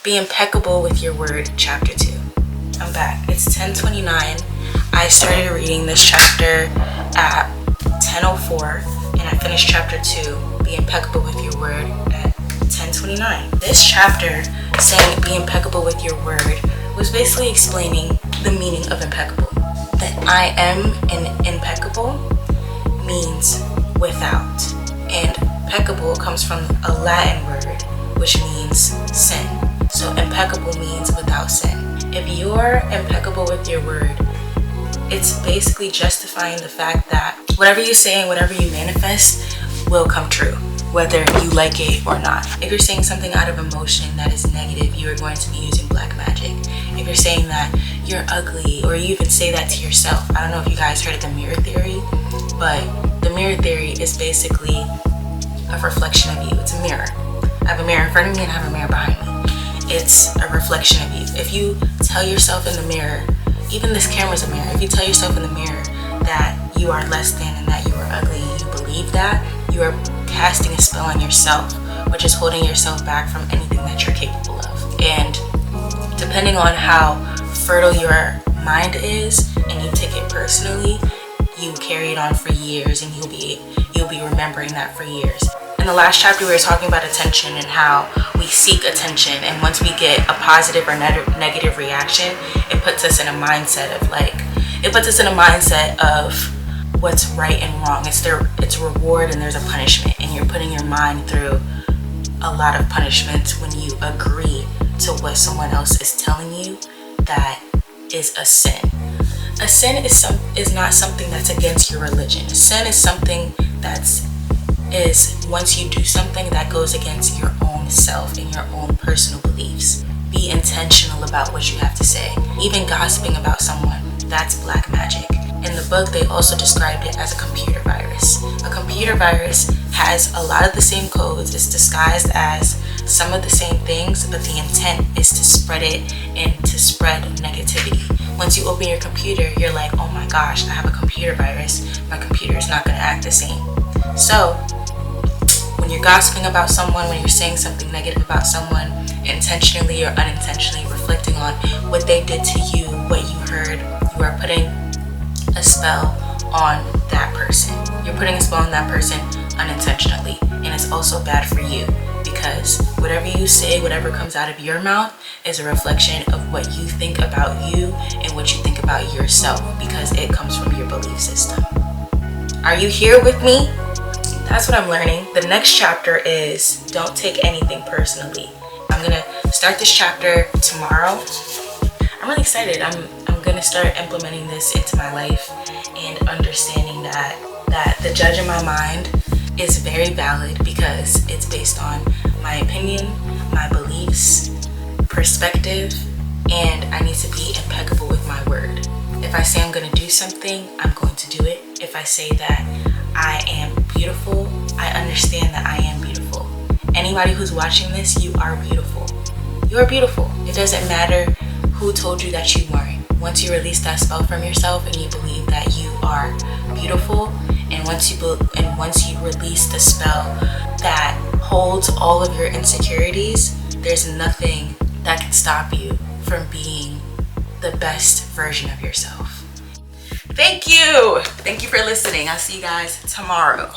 Be impeccable with your word, chapter 2. I'm back. It's 10:29. I started reading this chapter at 10:04 and I finished chapter 2, Be impeccable with your word, at 10:29. This chapter, saying be impeccable with your word, was basically explaining the meaning of impeccable. That I am impeccable means without. And impeccable comes from a Latin word which means sin. So impeccable means without sin. If you're impeccable with your word, it's basically justifying the fact that whatever you say and whatever you manifest will come true, whether you like it or not. If you're saying something out of emotion that is negative, you are going to be using black magic. If you're saying that you're ugly, or you even say that to yourself. I don't know if you guys heard of the mirror theory, but the mirror theory is basically a reflection of you. It's a mirror. I have a mirror in front of me and I have a mirror behind me. It's a reflection of you. If you tell yourself in the mirror, even this camera's a mirror, if you tell yourself in the mirror that you are less than and that you are ugly and you believe that, you are casting a spell on yourself, which is holding yourself back from anything that you're capable of. And depending on how fertile your mind is and you take it personally, you carry it on for years and you'll be remembering that for years. In the last chapter, we were talking about attention and how we seek attention, and once we get a positive or negative reaction, it puts us in a mindset of what's right and wrong. It's reward and there's a punishment, and you're putting your mind through a lot of punishments when you agree to what someone else is telling you that is a sin. A sin is not something that's against your religion. A sin is something is once you do something that goes against your own self and your own personal beliefs. Be intentional about what you have to say. Even gossiping about someone, that's black magic. In the book, they also described it as a computer virus. A computer virus has a lot of the same codes. It's disguised as some of the same things, but the intent is to spread it and to spread negativity. Once you open your computer, you're like, oh my gosh, I have a computer virus. My computer is not going to act the same. So when you're gossiping about someone, when you're saying something negative about someone, intentionally or unintentionally reflecting on what they did to you, what you heard, you are putting a spell on that person. You're putting a spell on that person unintentionally, and it's also bad for you because whatever you say, whatever comes out of your mouth is a reflection of what you think about you and what you think about yourself, because it comes from your belief system. Are you here with me? That's what I'm learning. The next chapter is don't take anything personally. I'm gonna start this chapter tomorrow. I'm really excited. I'm gonna start implementing this into my life and understanding that the judge in my mind is very valid because it's based on my opinion, my beliefs, perspective, and I need to be impeccable with my word. If I say I'm gonna do something, I'm going to do it. If I say that I am beautiful, I understand that I am beautiful. Anybody who's watching this, you are beautiful. You are beautiful. It doesn't matter who told you that you weren't. Once you release that spell from yourself and you believe that you are beautiful, and once you release the spell that holds all of your insecurities, there's nothing that can stop you from being the best version of yourself. Thank you for listening. I'll see you guys tomorrow.